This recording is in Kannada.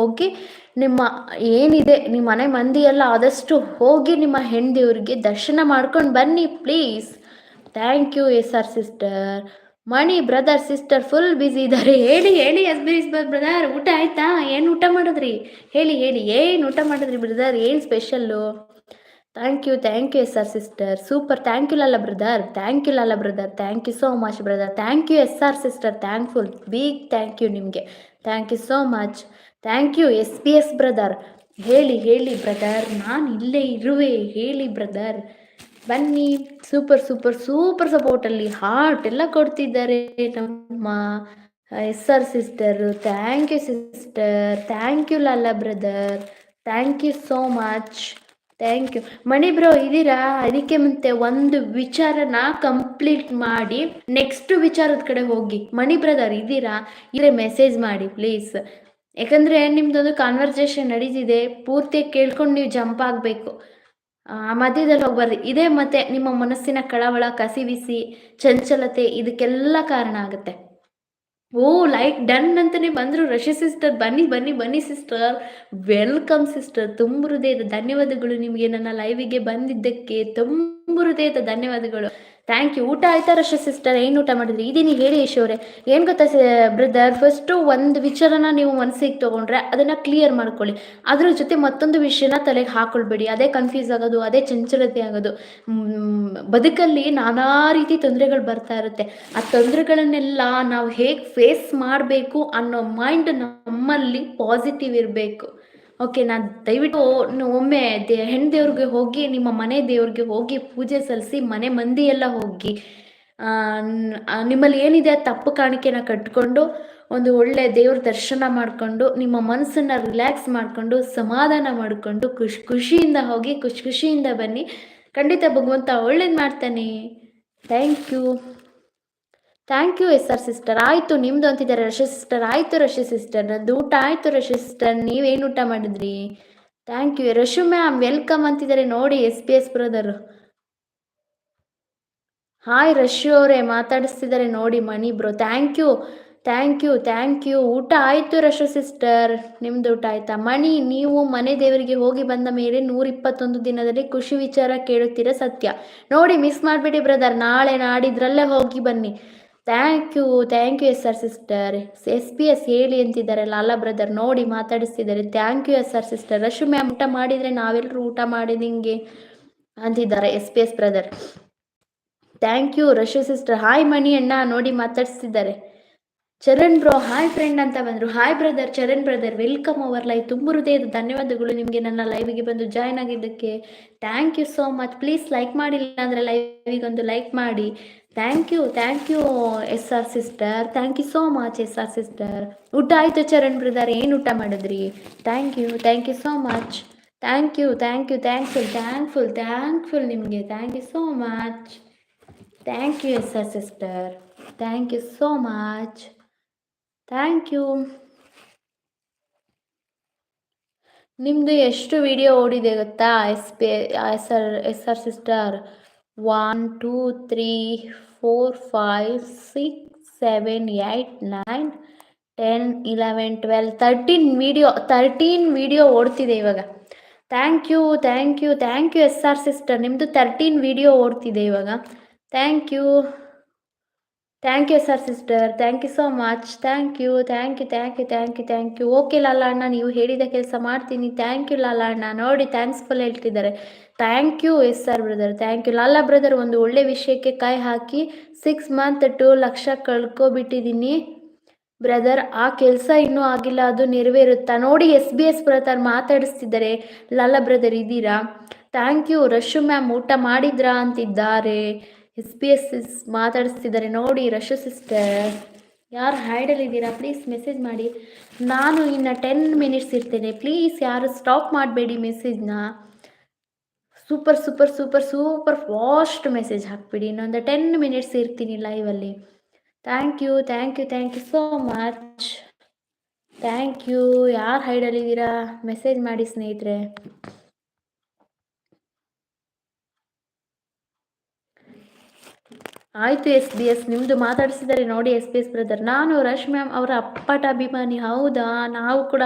ಹೋಗಿ ನಿಮ್ಮ ಏನಿದೆ ನಿಮ್ಮ ಮನೆ ಮಂದಿ ಎಲ್ಲ ಆದಷ್ಟು ಹೋಗಿ ನಿಮ್ಮ ಹೆಂಡತಿಯವ್ರಿಗೆ ದರ್ಶನ ಮಾಡ್ಕೊಂಡು ಬನ್ನಿ please. Thank you S R sister. Mani brother sister full busy ಇದ್ದಾರೆ. ಹೇಳಿ ಹೇಳಿ ಎಸ್ ಬಿ ಬ್ರದರ್, ಊಟ ಆಯ್ತಾ? ಏನು ಊಟ ಮಾಡಿದ್ರಿ? ಹೇಳಿ ಹೇಳಿ, ಏನು ಊಟ ಮಾಡಿದ್ರಿ ಬ್ರದರ್? ಏನು special? Thank you S R sister. Super. Thank you Lala brother. Thank you so much brother. Thank you S R sister. Thankful, big thank you ನಿಮಗೆ. Thank you so much. Thank you S P S brother. ಹೇಳಿ ಹೇಳಿ ಬ್ರದರ್, ನಾನು ಇಲ್ಲೇ ಇರುವೆ. ಹೇಳಿ ಬ್ರದರ್, ಬನ್ನಿ. ಸೂಪರ್ ಸೂಪರ್ ಸೂಪರ್ ಸಪೋರ್ಟಲ್ಲಿ ಹಾರ್ಟ್ ಎಲ್ಲ ಕೊಡ್ತಿದ್ದಾರೆ ನಮ್ಮ S R sister. Thank you sister. Thank you Lala brother. Thank you so much. Thank you. Mani bro ಇದ್ದೀರಾ? ಅದಕ್ಕೆ ಮತ್ತೆ ಒಂದು ವಿಚಾರನ ಕಂಪ್ಲೀಟ್ ಮಾಡಿ ನೆಕ್ಸ್ಟ್ ವಿಚಾರದ ಕಡೆ ಹೋಗಿ. ಮಣಿ ಬ್ರದರ್ ಇದ್ದೀರಾ? ಇದ್ರೆ ಮೆಸೇಜ್ ಮಾಡಿ ಪ್ಲೀಸ್. ಯಾಕಂದರೆ ನಿಮ್ಮದೊಂದು ಕಾನ್ವರ್ಸೇಷನ್ ನಡೀತಿದೆ, ಪೂರ್ತಿ ಕೇಳ್ಕೊಂಡು ನೀವು ಜಂಪ್ ಆಗಬೇಕು. ಮಧ್ಯದಲ್ಲಿ ಹೋಗ್ಬಾರ್ದು. ಇದೇ ಮತ್ತೆ ನಿಮ್ಮ ಮನಸ್ಸಿನ ಕಳವಳ, ಕಸಿವಿಸಿ, ಚಂಚಲತೆ ಇದಕ್ಕೆಲ್ಲ ಕಾರಣ ಆಗುತ್ತೆ. ಓ ಲೈಕ್ ಡನ್ ಅಂತಲೇ ಬಂದರು ರಶಿ ಸಿಸ್ಟರ್. ಬನ್ನಿ ಬನ್ನಿ ಬನ್ನಿ ಸಿಸ್ಟರ್. Welcome sister. ತುಂಬ ಹೃದಯದ ಧನ್ಯವಾದಗಳು ನಿಮಗೆ ನನ್ನ ಲೈವಿಗೆ ಬಂದಿದ್ದಕ್ಕೆ. ತುಂಬ ಹೃದಯದ ಧನ್ಯವಾದಗಳು. Thank you. ಊಟ ಆಯ್ತಾ ರಶಿ ಸಿಸ್ಟರ್? ಏನು ಊಟ ಮಾಡಿದ್ರಿ? ಇದೀನಿ ಹೇಳಿ ಯಶ್ ಅವರೇ. ಏನು ಗೊತ್ತಾ ಬ್ರದರ್, ಫಸ್ಟು ಒಂದು ವಿಚಾರನ ನೀವು ಮನಸ್ಸಿಗೆ ತೊಗೊಂಡ್ರೆ ಅದನ್ನು ಕ್ಲಿಯರ್ ಮಾಡ್ಕೊಳ್ಳಿ. ಅದ್ರ ಜೊತೆ ಮತ್ತೊಂದು ವಿಷಯನ ತಲೆಗೆ ಹಾಕೊಳ್ಬೇಡಿ. ಅದೇ ಕನ್ಫ್ಯೂಸ್ ಆಗೋದು, ಅದೇ ಚಂಚಲತೆ ಆಗೋದು. ಬದುಕಲ್ಲಿ ನಾನಾ ರೀತಿ ತೊಂದರೆಗಳು ಬರ್ತಾ ಇರುತ್ತೆ. ಆ ತೊಂದರೆಗಳನ್ನೆಲ್ಲ ನಾವು ಹೇಗೆ ಫೇಸ್ ಮಾಡಬೇಕು ಅನ್ನೋ ಮೈಂಡ್ ನಮ್ಮಲ್ಲಿ ಪಾಸಿಟಿವ್ ಇರಬೇಕು. ಓಕೆ, ನಾನು ದಯವಿಟ್ಟು ಒಮ್ಮೆ ಹೆಣ್ಣು ದೇವ್ರಿಗೆ ಹೋಗಿ, ನಿಮ್ಮ ಮನೆ ದೇವ್ರಿಗೆ ಹೋಗಿ ಪೂಜೆ ಸಲ್ಲಿಸಿ, ಮನೆ ಮಂದಿ ಎಲ್ಲ ಹೋಗಿ ನಿಮ್ಮಲ್ಲಿ ಏನಿದೆ ತಪ್ಪು ಕಾಣಿಕೆನ ಕಟ್ಕೊಂಡು ಒಂದು ಒಳ್ಳೆ ದೇವ್ರ ದರ್ಶನ ಮಾಡಿಕೊಂಡು ನಿಮ್ಮ ಮನಸ್ಸನ್ನು ರಿಲ್ಯಾಕ್ಸ್ ಮಾಡಿಕೊಂಡು ಸಮಾಧಾನ ಮಾಡಿಕೊಂಡು ಖುಷಿಯಿಂದ ಹೋಗಿ ಖುಷಿಯಿಂದ ಬನ್ನಿ. ಖಂಡಿತ ಭಗವಂತ ಒಳ್ಳೇದು ಮಾಡ್ತಾನೆ. Thank you S R sister. ಆಯಿತು, ನಿಮ್ಮದು ಅಂತಿದ್ದಾರೆ ರಶಿ ಸಿಸ್ಟರ್. ಆಯಿತು ರಶಿ ಸಿಸ್ಟರ್, ನಂದು ಊಟ ಆಯಿತು ರಶಿ ಸಿಸ್ಟರ್. ನೀವೇನು ಊಟ ಮಾಡಿದ್ರಿ? Thank you. Rashu ma'am welcome ಅಂತಿದ್ದಾರೆ ನೋಡಿ S P S brother. Hi Rashu ಅವರೇ ಮಾತಾಡಿಸ್ತಿದ್ದಾರೆ ನೋಡಿ ಮಣಿ ಬ್ರೋ. Thank you. ಊಟ ಆಯಿತು ರಶು ಸಿಸ್ಟರ್. ನಿಮ್ಮದು ಊಟ ಆಯಿತಾ? ಮಣಿ, ನೀವು ಮನೆ ದೇವರಿಗೆ ಹೋಗಿ ಬಂದ ಮೇಲೆ 121 ದಿನದಲ್ಲಿ ಖುಷಿ ವಿಚಾರ ಕೇಳುತ್ತೀರ, ಸತ್ಯ. ನೋಡಿ ಮಿಸ್ ಮಾಡಿಬಿಡಿ ಬ್ರದರ್, ನಾಳೆ ನಾಡಿದ್ರಲ್ಲೇ ಹೋಗಿ ಬನ್ನಿ. Thank you S R sister. S P S ಹೇಳಿ ಅಂತಿದ್ದಾರೆ ಲಾಲಾ ಬ್ರದರ್. ನೋಡಿ ಮಾತಾಡಿಸ್ತಿದ್ದಾರೆ. Thank you S R sister. Rashu ma'am ಊಟ ಮಾಡಿದರೆ ನಾವೆಲ್ಲರೂ ಊಟ ಮಾಡಿದಂಗೆ ಅಂತಿದ್ದಾರೆ S P S brother. Thank you Rashu sister. Hi Mani ಅಣ್ಣ, ನೋಡಿ ಮಾತಾಡಿಸ್ತಿದ್ದಾರೆ. ಚರಣ್ ಬ್ರೋ ಹಾಯ್ ಫ್ರೆಂಡ್ ಅಂತ ಬಂದರು. Hi brother Charan brother, welcome our live. ತುಂಬ ಹೃದಯದ ಧನ್ಯವಾದಗಳು ನಿಮಗೆ ನನ್ನ ಲೈವಿಗೆ ಬಂದು ಜಾಯ್ನ್ ಆಗಿದ್ದಕ್ಕೆ. Thank you so much. Please like ಮಾಡಿಲ್ಲ ಅಂದರೆ ಲೈವಿಗೊಂದು ಲೈಕ್ ಮಾಡಿ. Thank you S R sister. Thank you so much S R sister. ಊಟ ಆಯಿತು ಚರಣ್ ಬ್ರದರ್, ಏನು ಊಟ ಮಾಡಿದ್ರಿ? Thank you so much. Thankful ನಿಮಗೆ. Thank you so much. Thank you S R sister. Thank you so much. Thank you. ನಿಮ್ಮದು ಎಷ್ಟು ವಿಡಿಯೋ ಓಡಿದೆ ಗೊತ್ತಾ ಎಸ್ ಆರ್ ಸಿಸ್ಟರ್? 1 2 3 4 5 6 7 8 9 10 11 12 13 ವಿಡಿಯೋ ಓಡ್ತಿದೆ ಇವಾಗ. Thank you S R sister. ನಿಮ್ಮದು 13 ವಿಡಿಯೋ ಓಡ್ತಿದೆ ಇವಾಗ. Thank you S R sister. Thank you so much. Thank you. Okay Lala ಅಣ್ಣ, ನೀವು ಹೇಳಿದ ಕೆಲಸ ಮಾಡ್ತೀನಿ. ಥ್ಯಾಂಕ್ ಯು ಲಾಲ ಅಣ್ಣ. ನೋಡಿ ಥ್ಯಾಂಕ್ಸ್ಫುಲ್ ಹೇಳ್ತಿದ್ದಾರೆ. Thank you S R brother. Thank you Lala brother. ಒಂದು ಒಳ್ಳೆ ವಿಷಯಕ್ಕೆ ಕೈ ಹಾಕಿ 6 ಮಂತ್ 2 ಲಕ್ಷ ಕಳ್ಕೊಬಿಟ್ಟಿದ್ದೀನಿ ಬ್ರದರ್. ಆ ಕೆಲಸ ಇನ್ನೂ ಆಗಿಲ್ಲ, ಅದು ನೆರವೇರುತ್ತಾ? ನೋಡಿ ಎಸ್ ಬಿ ಎಸ್ ಬ್ರದರ್ ಮಾತಾಡಿಸ್ತಿದ್ದಾರೆ. ಲಾಲಾ ಬ್ರದರ್ ಇದ್ದೀರಾ? Thank you. ರಶು ಮ್ಯಾಮ್ ಊಟ ಮಾಡಿದ್ರಾ ಅಂತಿದ್ದಾರೆ. ಎಸ್ ಪಿ ಎಸ್ ಮಾತಾಡಿಸ್ತಿದ್ದಾರೆ ನೋಡಿ. ರಶು ಸಿಸ್ಟರ್ ಯಾರು ಹೈಡಲ್ಲಿದ್ದೀರಾ ಪ್ಲೀಸ್ ಮೆಸೇಜ್ ಮಾಡಿ. ನಾನು ಇನ್ನು 10 ಮಿನಿಟ್ಸ್ ಇರ್ತೇನೆ. ಪ್ಲೀಸ್ ಯಾರು ಸ್ಟಾಪ್ ಮಾಡಬೇಡಿ ಮೆಸೇಜ್ನ. ಸೂಪರ್ ಫಾಸ್ಟ್ ಮೆಸೇಜ್ ಹಾಕ್ಬಿಡಿ. ಇನ್ನೊಂದು 10 ಮಿನಿಟ್ಸ್ ಇರ್ತೀನಿ ಲೈವಲ್ಲಿ. Thank you so much. Thank you. ಯಾರು ಹೈಡಲ್ಲಿದ್ದೀರಾ ಮೆಸೇಜ್ ಮಾಡಿ ಸ್ನೇಹಿತರೆ. ಆಯಿತು ಎಸ್ ಬಿ ಎಸ್, ನಿಮ್ಮದು ಮಾತಾಡಿಸಿದ್ದಾರೆ ನೋಡಿ ಎಸ್ ಬಿ ಎಸ್ ಬ್ರದರ್. ನಾನು ರಶ್ ಮ್ಯಾಮ್ ಅವರ ಅಪ್ಪಟ ಅಭಿಮಾನಿ. ಹೌದಾ? ನಾವು ಕೂಡ